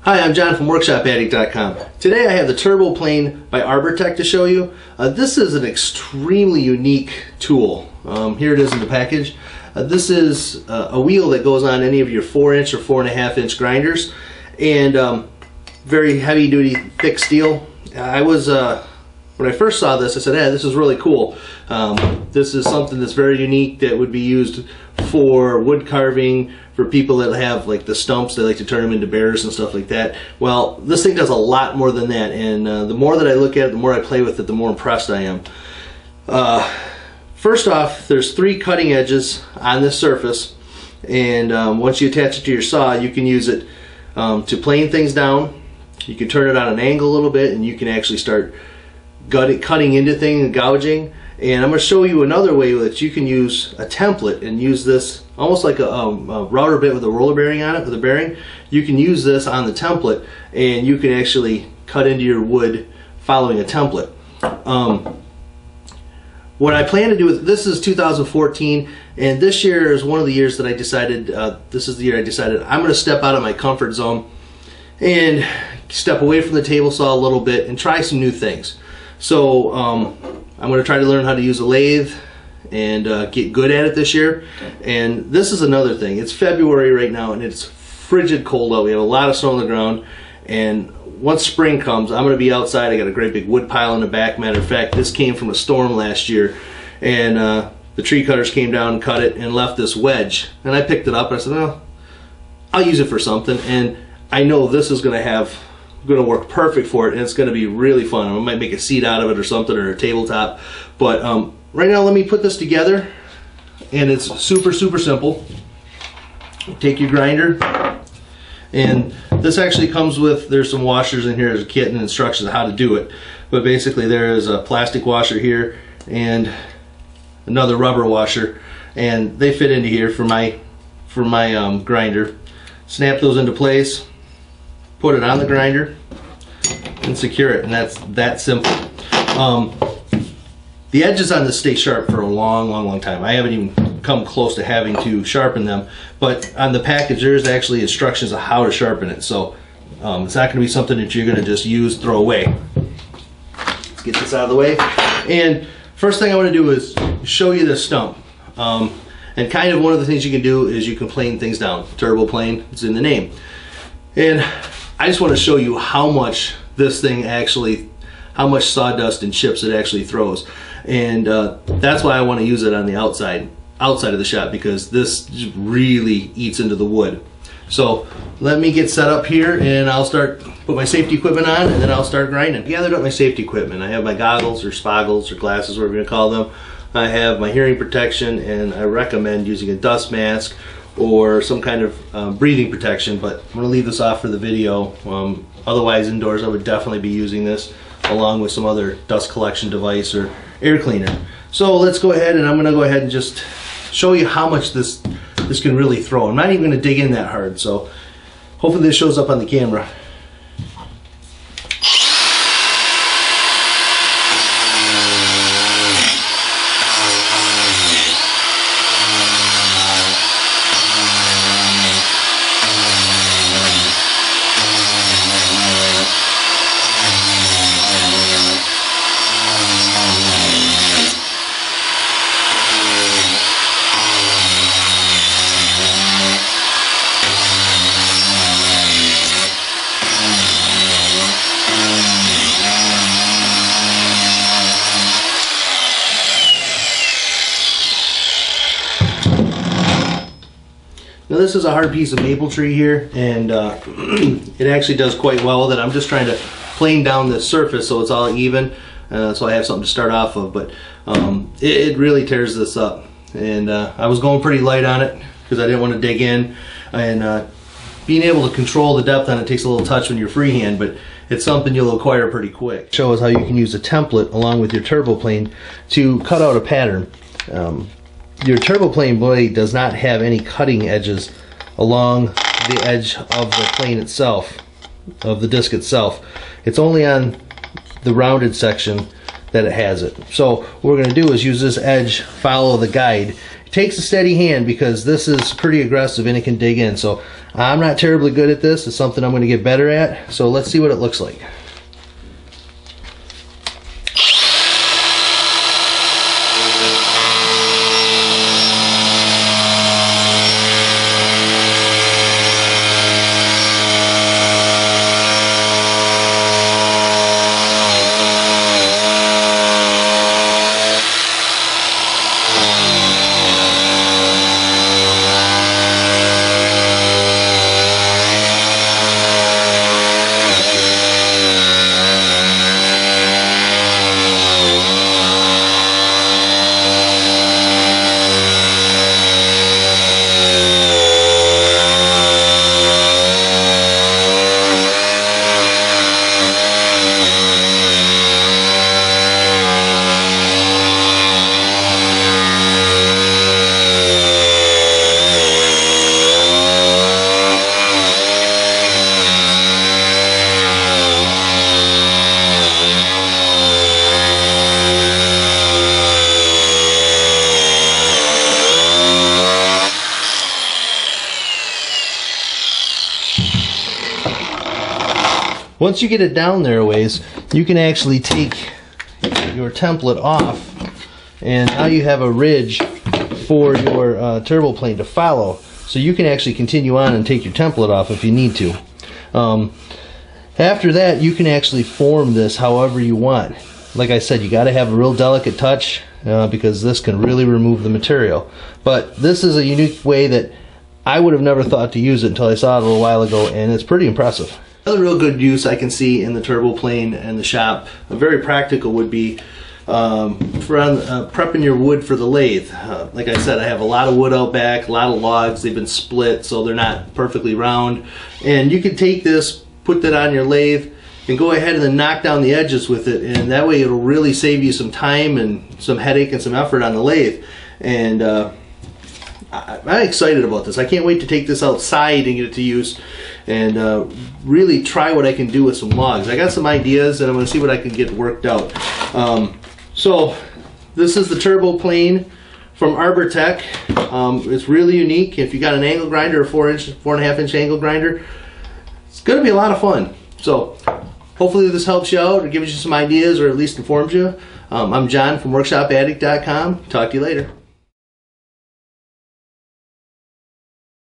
Hi, I'm John from WorkshopAddict.com. Today I have the TURBOPlane by Arbortech to show you. This is an extremely unique tool. Here it is in the package. This is a wheel that goes on any of your 4-inch or 4.5-inch grinders, and very heavy duty thick steel. When I first saw this, I said, hey, this is really cool. This is something that's very unique that would be used for wood carving, for people that have like the stumps, they like to turn them into bears and stuff like that. Well, this thing does a lot more than that, and the more that I look at it, the more I play with it, the more impressed I am. First off, there's 3 cutting edges on this surface, and once you attach it to your saw, you can use it to plane things down. You can turn it on an angle a little bit, and you can actually start cutting into things and gouging. And I'm going to show you another way that you can use a template and use this almost like a router bit with a roller bearing on it, with a bearing. You can use this on the template, and you can actually cut into your wood following a template. What I plan to do with this is 2014, and this year is one of the years that I decided, this is the year I decided I'm going to step out of my comfort zone and step away from the table saw a little bit and try some new things. So I'm going to try to learn how to use a lathe and get good at it this year. And this is another thing. It's February right now, and it's frigid cold out. We have a lot of snow on the ground, and once spring comes, I'm going to be outside. I got a great big wood pile in the back. Matter of fact, this came from a storm last year, and the tree cutters came down and cut it and left this wedge. And I picked it up and I said, well, I'll use it for something. And I know this is going to work perfect for it, and it's going to be really fun. I might make a seat out of it or something, or a tabletop. But right now, let me put this together, and it's super simple. Take your grinder, and this actually comes with, there's some washers in here, there's a kit and instructions on how to do it. But basically there is a plastic washer here and another rubber washer, and they fit into here for my grinder. Snap those into place, put it on the grinder, and secure it, and that's that simple. The edges on this stay sharp for a long time. I haven't even come close to having to sharpen them, but on the package there's actually instructions on how to sharpen it, so it's not going to be something that you're going to just use, throw away. Let's get this out of the way, and first thing I want to do is show you the stump. And kind of one of the things you can do is you can plane things down. TURBOPlane, it's in the name. And I just want to show you how much this thing actually, how much sawdust and chips it actually throws. And that's why I want to use it on the outside of the shop, because this really eats into the wood. So let me get set up here, and I'll put my safety equipment on, and then I'll start grinding. I gathered up my safety equipment. I have my goggles or spoggles or glasses, whatever you're going to call them. I have my hearing protection, and I recommend using a dust mask or some kind of breathing protection, but I'm going to leave this off for the video. Otherwise, indoors I would definitely be using this along with some other dust collection device or air cleaner. So let's go ahead, and I'm going to go ahead and just show you how much this can really throw. I'm not even going to dig in that hard, so hopefully this shows up on the camera. Now this is a hard piece of maple tree here, and it actually does quite well with it. I'm just trying to plane down this surface so it's all even, so I have something to start off of, but it really tears this up. And I was going pretty light on it because I didn't want to dig in, and being able to control the depth on it takes a little touch when you're freehand, but it's something you'll acquire pretty quick. Show us how you can use a template along with your TURBOPlane to cut out a pattern. Your TURBOPlane blade does not have any cutting edges along the edge of the plane itself, of the disc itself. It's only on the rounded section that it has it. So what we're going to do is use this edge, follow the guide, takes a steady hand because this is pretty aggressive and it can dig in. So I'm not terribly good at this. It's something I'm going to get better at. So let's see what it looks like. Once you get it down there a ways, you can actually take your template off, and now you have a ridge for your turboplane to follow. So you can actually continue on and take your template off if you need to. After that, you can actually form this however you want. Like I said, you got to have a real delicate touch because this can really remove the material. But this is a unique way that I would have never thought to use it until I saw it a little while ago, and it's pretty impressive. Another real good use I can see in the turboplane and the shop, very practical, would be prepping your wood for the lathe. Like I said, I have a lot of wood out back, a lot of logs. They've been split, so they're not perfectly round. And you can take this, put that on your lathe, and go ahead and then knock down the edges with it. And that way it'll really save you some time and some headache and some effort on the lathe. And I'm excited about this. I can't wait to take this outside and get it to use and really try what I can do with some logs. I got some ideas and I'm going to see what I can get worked out. So this is the turboplane from Arbortech. It's really unique. If you got an angle grinder, a 4.5 inch angle grinder, it's going to be a lot of fun. So hopefully this helps you out or gives you some ideas or at least informs you. I'm John from workshopaddict.com. Talk to you later.